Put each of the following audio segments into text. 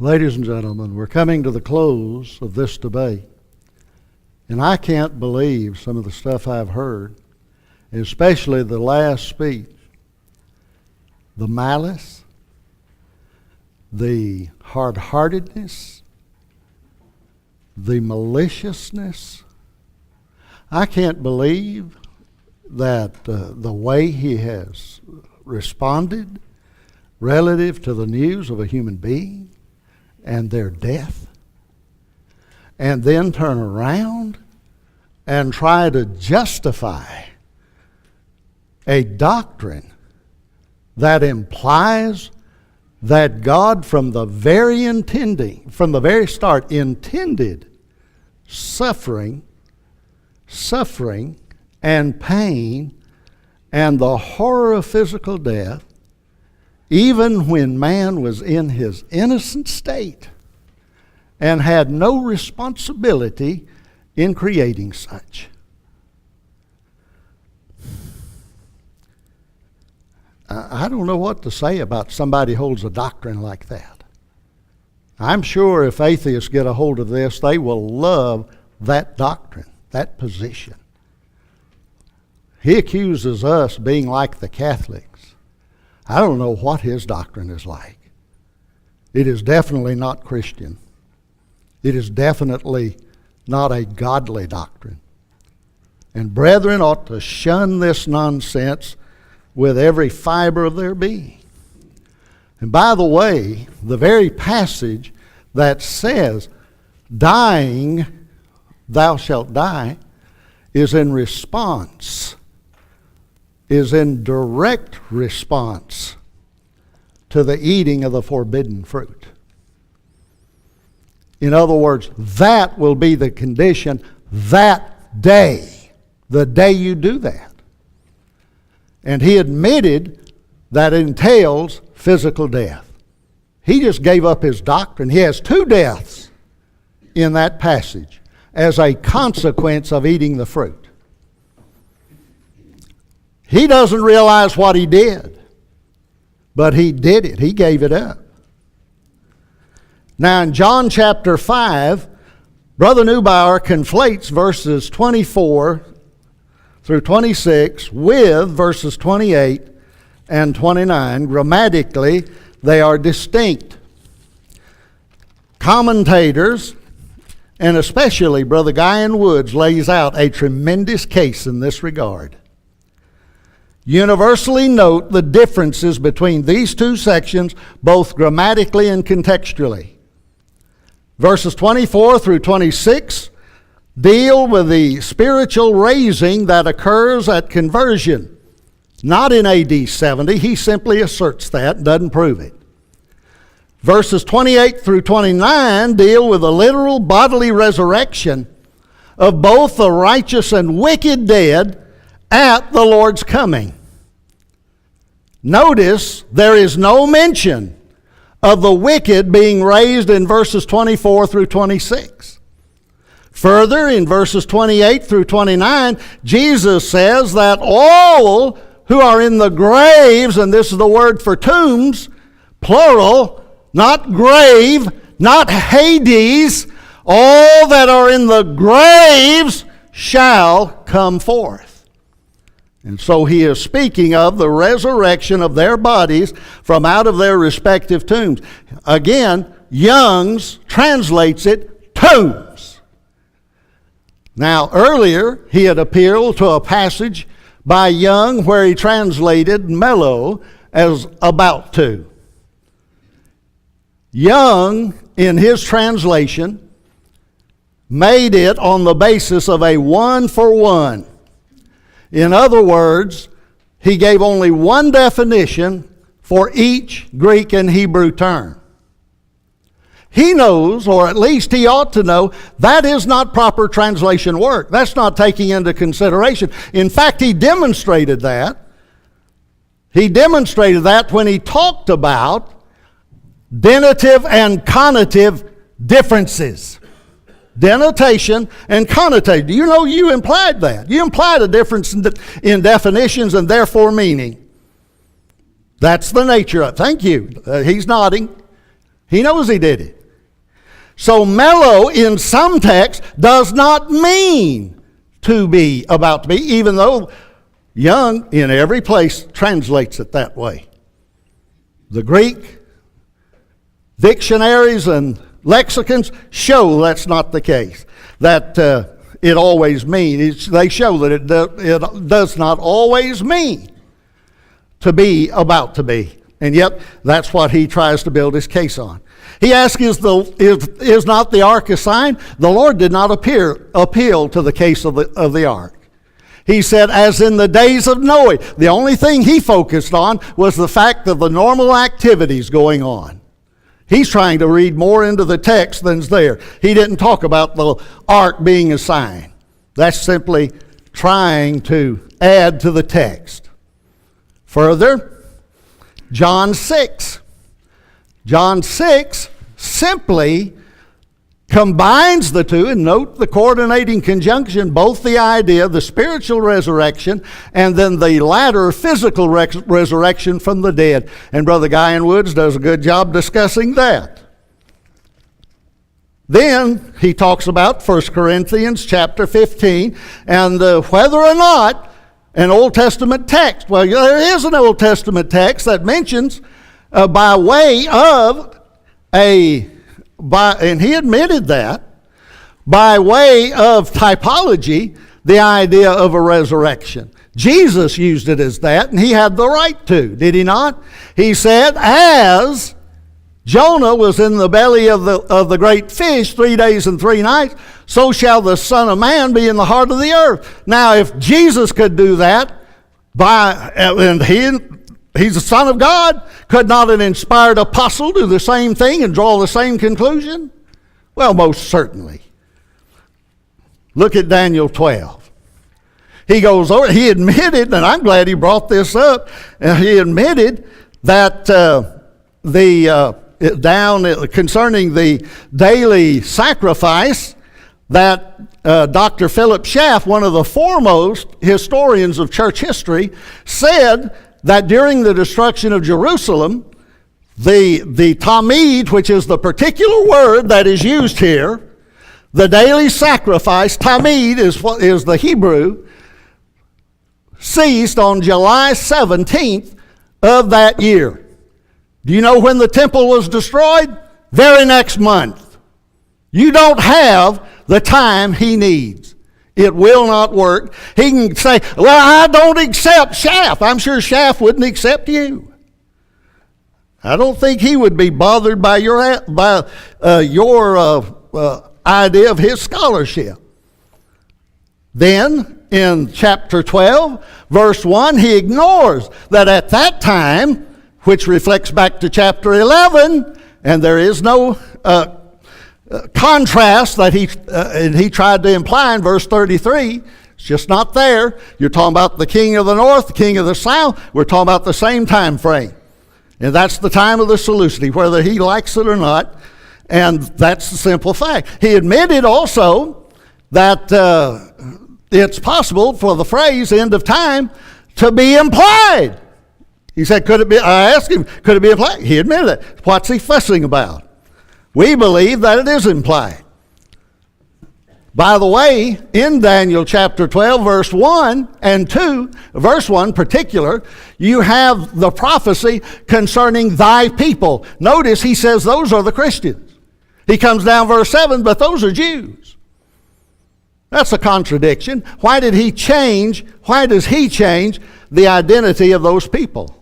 Ladies and gentlemen, we're coming to the close of this debate. And I can't believe some of the stuff I've heard, especially the last speech. The malice, the hard-heartedness, the maliciousness. I can't believe that the way he has responded relative to the news of a human being and their death, and then turn around and try to justify a doctrine that implies that God from the very start intended suffering and pain and the horror of physical death, even when man was in his innocent state and had no responsibility in creating such. I don't know what to say about somebody who holds a doctrine like that. I'm sure if atheists get a hold of this, they will love that doctrine, that position. He accuses us being like the Catholics. I don't know what his doctrine is like. It is definitely not Christian. It is definitely not a godly doctrine. And brethren ought to shun this nonsense with every fiber of their being. And by the way, the very passage that says, dying, thou shalt die, is in direct response to the eating of the forbidden fruit. In other words, that will be the condition that day, the day you do that. And he admitted that entails physical death. He just gave up his doctrine. He has two deaths in that passage as a consequence of eating the fruit. He doesn't realize what he did, but he did it. He gave it up. Now in John chapter 5, Brother Neubauer conflates verses 24 through 26 with verses 28 and 29. Grammatically, they are distinct. Commentators, and especially Brother Guy in Woods, lays out a tremendous case in this regard. Universally note the differences between these two sections, both grammatically and contextually. Verses 24 through 26 deal with the spiritual raising that occurs at conversion. Not in AD 70. He simply asserts that, doesn't prove it. Verses 28 through 29 deal with the literal bodily resurrection of both the righteous and wicked dead at the Lord's coming. Notice there is no mention of the wicked being raised in verses 24 through 26. Further, in verses 28 through 29, Jesus says that all who are in the graves, and this is the word for tombs, plural, not grave, not Hades, all that are in the graves shall come forth. And so he is speaking of the resurrection of their bodies from out of their respective tombs. Again, Young's translates it tombs. Now, earlier, he had appealed to a passage by Young where he translated mellow as about to. Young, in his translation, made it on the basis of a one-for-one. In other words, he gave only one definition for each Greek and Hebrew term. He knows, or at least he ought to know, that is not proper translation work. That's not taking into consideration. In fact, he demonstrated that. He demonstrated that when he talked about denotative and connotative differences. Denotation and connotation. You know, you implied that. You implied a difference in definitions and therefore meaning. That's the nature of it. Thank you. He's nodding. He knows he did it. So mellow in some texts does not mean to be, about to be, even though Young in every place translates it that way. The Greek dictionaries and lexicons show that's not the case. That it always means, they show that it does not always mean to be, about to be. And yet, that's what he tries to build his case on. He asks, is not the ark a sign? The Lord did not appeal to the case of the ark. He said, as in the days of Noah. The only thing he focused on was the fact of the normal activities going on. He's trying to read more into the text than's there. He didn't talk about the ark being a sign. That's simply trying to add to the text. Further, John 6. John 6 simply combines the two, and note the coordinating conjunction, both the idea of the spiritual resurrection and then the latter physical resurrection from the dead. And Brother Guy Woods does a good job discussing that. Then he talks about 1 Corinthians chapter 15 and whether or not an Old Testament text, well, there is an Old Testament text that mentions by way of and he admitted that, by way of typology, the idea of a resurrection. Jesus used it as that, and he had the right to, did he not? He said, as Jonah was in the belly of the great fish 3 days and 3 nights, so shall the Son of Man be in the heart of the earth. Now, if Jesus could do that, and he's the Son of God, could not an inspired apostle do the same thing and draw the same conclusion? Well, most certainly. Look at Daniel 12. He goes over, he admitted, and I'm glad he brought this up, he admitted that concerning the daily sacrifice, that Dr. Philip Schaff, one of the foremost historians of church history, said that during the destruction of Jerusalem, the tamid, which is the particular word that is used here, the daily sacrifice, tamid is the Hebrew, ceased on July 17th of that year. Do you know when the temple was destroyed? Very next month. You don't have the time he needs. It will not work. He can say, well, I don't accept Schaff. I'm sure Schaff wouldn't accept you. I don't think he would be bothered by your idea of his scholarship. Then, in chapter 12, verse 1, he ignores that at that time, which reflects back to chapter 11, and there is no contrast that he tried to imply in verse 33. It's just not there. You're talking about the king of the north, the king of the south. We're talking about the same time frame. And that's the time of the Seleucid, whether he likes it or not. And that's the simple fact. He admitted also that it's possible for the phrase end of time to be implied. He said, could it be? I asked him, could it be implied? He admitted it. What's he fussing about? We believe that it is implied. By the way, in Daniel chapter 12, verse 1 and 2, verse 1 particular, you have the prophecy concerning thy people. Notice he says those are the Christians. He comes down verse 7, but those are Jews. That's a contradiction. Why does he change the identity of those people?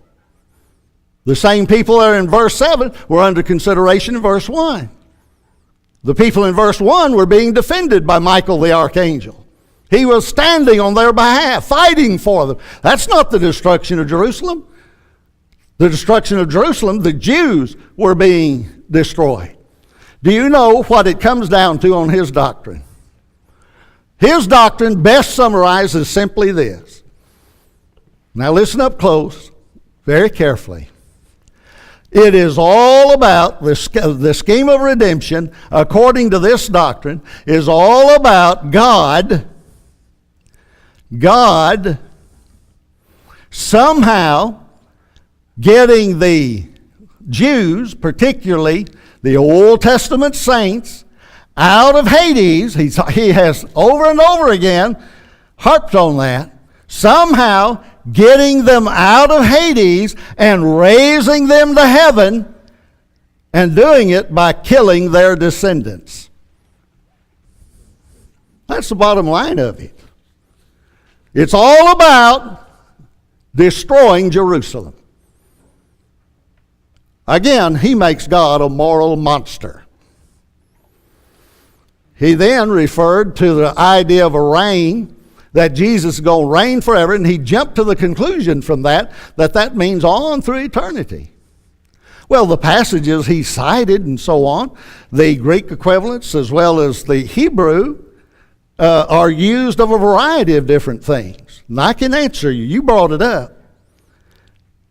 The same people that are in verse 7 were under consideration in verse 1. The people in verse 1 were being defended by Michael the archangel. He was standing on their behalf, fighting for them. That's not the destruction of Jerusalem. The destruction of Jerusalem, the Jews were being destroyed. Do you know what it comes down to on his doctrine? His doctrine, best summarized, is simply this. Now listen up close, very carefully. It is all about the scheme of redemption, according to this doctrine, is all about God somehow getting the Jews, particularly the Old Testament saints out of Hades. He has over and over again harped on that. Somehow getting them out of Hades and raising them to heaven, and doing it by killing their descendants. That's the bottom line of it. It's all about destroying Jerusalem. Again, he makes God a moral monster. He then referred to the idea of a reign, that Jesus is going to reign forever, and he jumped to the conclusion from that means on through eternity. Well, the passages he cited and so on, the Greek equivalents as well as the Hebrew, are used of a variety of different things. And I can answer you. You brought it up.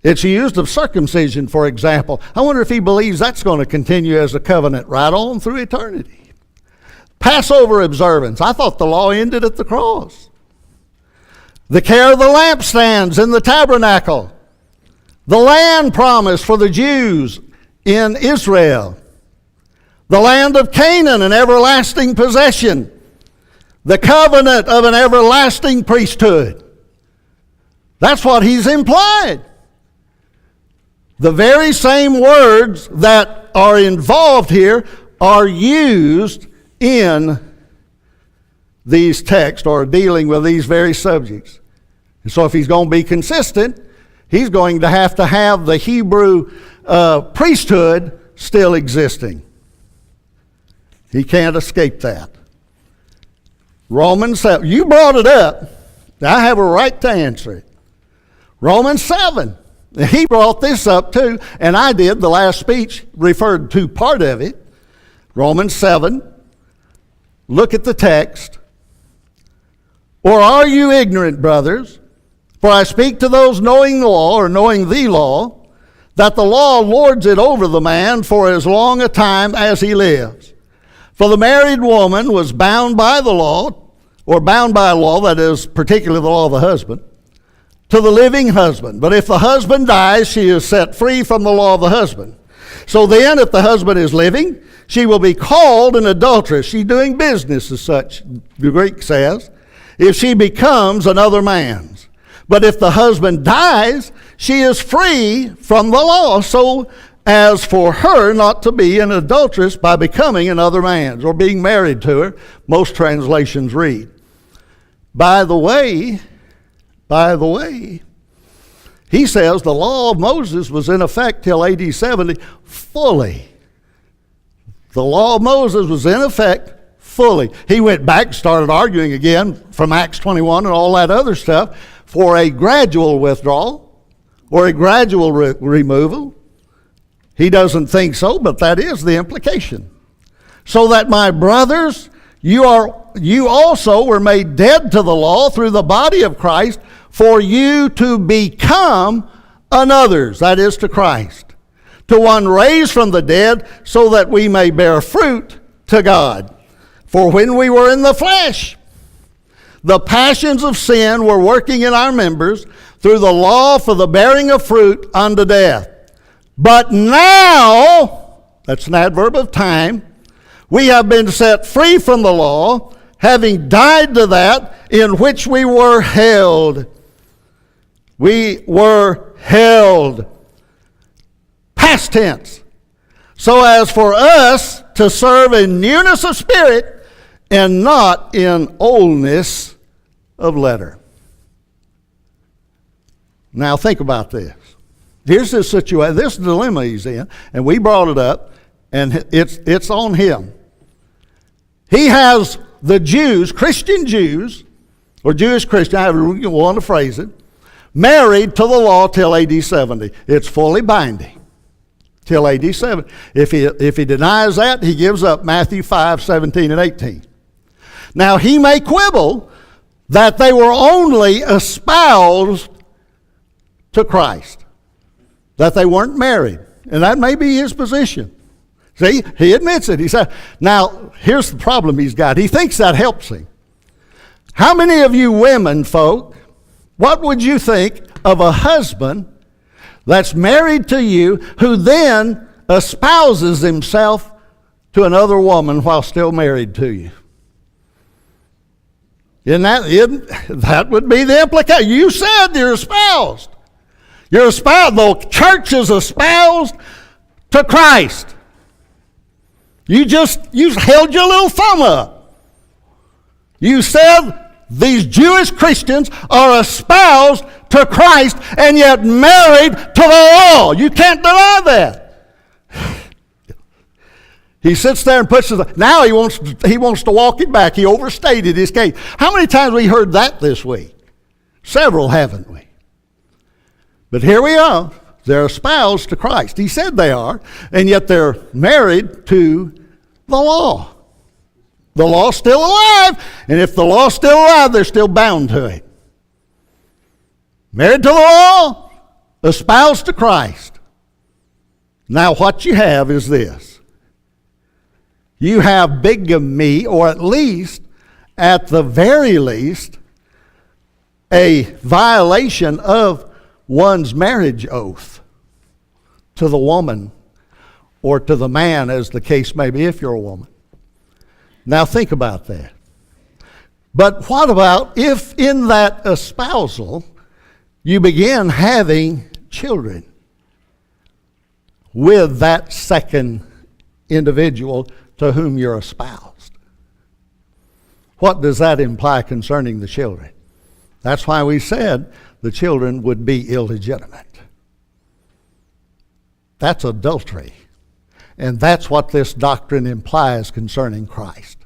It's used of circumcision, for example. I wonder if he believes that's going to continue as a covenant right on through eternity. Passover observance. I thought the law ended at the cross. The care of the lampstands in the tabernacle. The land promise for the Jews in Israel. The land of Canaan, an everlasting possession. The covenant of an everlasting priesthood. That's what he's implied. The very same words that are involved here are used in these texts, or dealing with these very subjects. And so if he's going to be consistent, he's going to have the Hebrew priesthood still existing. He can't escape that. Romans 7. You brought it up. I have a right to answer it. Romans 7. He brought this up too, and I did. The last speech referred to part of it. Romans 7. Look at the text. Or are you ignorant, brothers? For I speak to those knowing the law, or knowing the law, that the law lords it over the man for as long a time as he lives. For the married woman was bound by the law, or bound by a law, that is, particularly the law of the husband, to the living husband. But if the husband dies, she is set free from the law of the husband. So then, if the husband is living, she will be called an adulteress. She's doing business as such, the Greek says, if she becomes another man's. But if the husband dies, she is free from the law, so as for her not to be an adulteress by becoming another man's, or being married to her, most translations read. By the way, he says the law of Moses was in effect till AD 70 fully. The law of Moses was in effect fully. He went back, started arguing again from Acts 21 and all that other stuff for a gradual withdrawal or a gradual removal. He doesn't think so, but that is the implication. So that, my brothers, you also were made dead to the law through the body of Christ, for you to become another's, that is, to Christ, to one raised from the dead, so that we may bear fruit to God. For when we were in the flesh, the passions of sin were working in our members through the law for the bearing of fruit unto death. But now, that's an adverb of time, we have been set free from the law, having died to that in which we were held. We were held. Past tense. So as for us to serve in newness of spirit and not in oldness of letter. Now think about this. Here's this situation, this dilemma he's in, and we brought it up, and it's on him. He has the Jews, Christian Jews, or Jewish Christian, however you want to phrase it, married to the law till AD 70. It's fully binding till AD 70. If he denies that, he gives up Matthew 5, 17, and 18. Now, he may quibble that they were only espoused to Christ, that they weren't married. And that may be his position. See, he admits it. He said, now, here's the problem he's got. He thinks that helps him. How many of you women folk, what would you think of a husband that's married to you who then espouses himself to another woman while still married to you. That would be the implication. You said you're espoused. You're espoused. The church is espoused to Christ. You held your little thumb up. You said these Jewish Christians are espoused to Christ and yet married to the law. You can't deny that. He sits there and puts it. Now he wants to walk it back. He overstated his case. How many times we heard that this week? Several, haven't we? But here we are. They're espoused to Christ. He said they are, and yet they're married to the law. The law's still alive, and if the law's still alive, they're still bound to it. Married to the law, espoused to Christ. Now what you have is this. You have bigamy, or at the very least, a violation of one's marriage oath to the woman or to the man, as the case may be if you're a woman. Now think about that. But what about if in that espousal you begin having children with that second individual to whom you're espoused? What does that imply concerning the children? That's why we said the children would be illegitimate. That's adultery. And that's what this doctrine implies concerning Christ.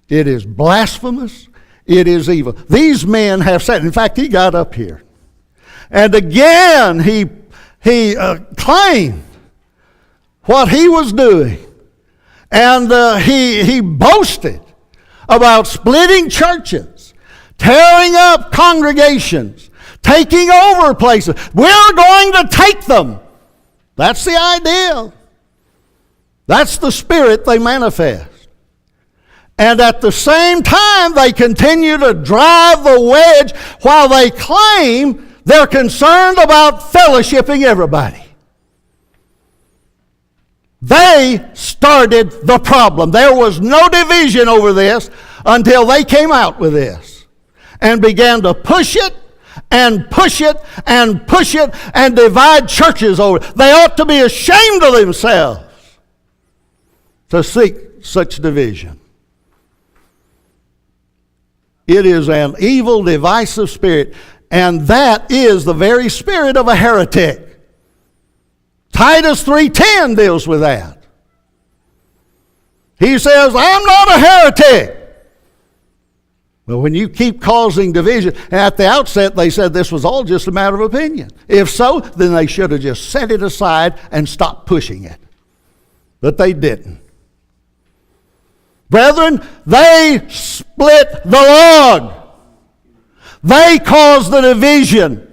It is blasphemous. It is evil. These men have said, in fact, he got up here. And again, he claimed what he was doing. And he boasted about splitting churches, tearing up congregations, taking over places. We're going to take them. That's the idea. That's the spirit they manifest. And at the same time, they continue to drive the wedge while they claim they're concerned about fellowshipping everybody. They started the problem. There was no division over this until they came out with this and began to push it and push it and push it and divide churches over it. They ought to be ashamed of themselves to seek such division. It is an evil, divisive spirit, and that is the very spirit of a heretic. Titus 3:10 deals with that. He says, I'm not a heretic. But when you keep causing division, and at the outset they said this was all just a matter of opinion. If so, then they should have just set it aside and stopped pushing it. But they didn't. Brethren, they split the log. They caused the division.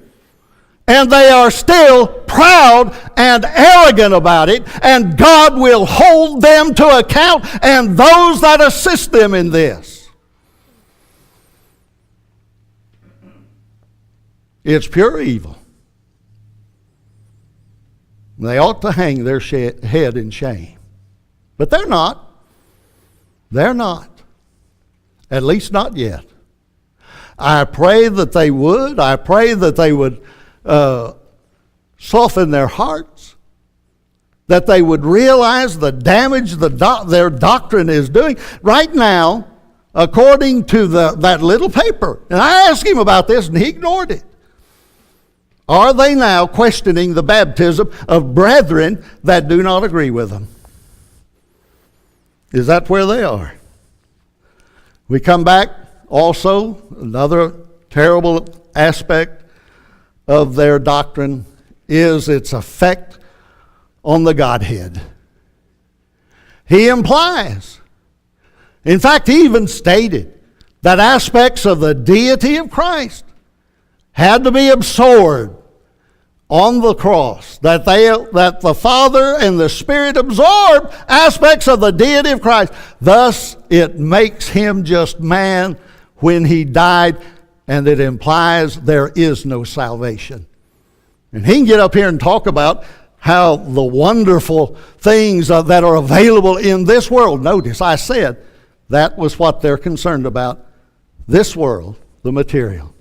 And they are still proud and arrogant about it, and God will hold them to account and those that assist them in this. It's pure evil. They ought to hang their head in shame. But they're not. They're not. At least not yet. I pray that they would. I pray that they would soften their hearts, that they would realize the damage their doctrine is doing. Right now, according to that little paper, and I asked him about this and he ignored it, are they now questioning the baptism of brethren that do not agree with them? Is that where they are? We come back also, another terrible aspect of their doctrine is its effect on the Godhead. He implies, in fact, he even stated that aspects of the deity of Christ had to be absorbed on the cross, that the Father and the Spirit absorb aspects of the deity of Christ. Thus, it makes him just man when he died, and it implies there is no salvation. And he can get up here and talk about how the wonderful things that are available in this world. Notice I said that was what they're concerned about. This world, the material.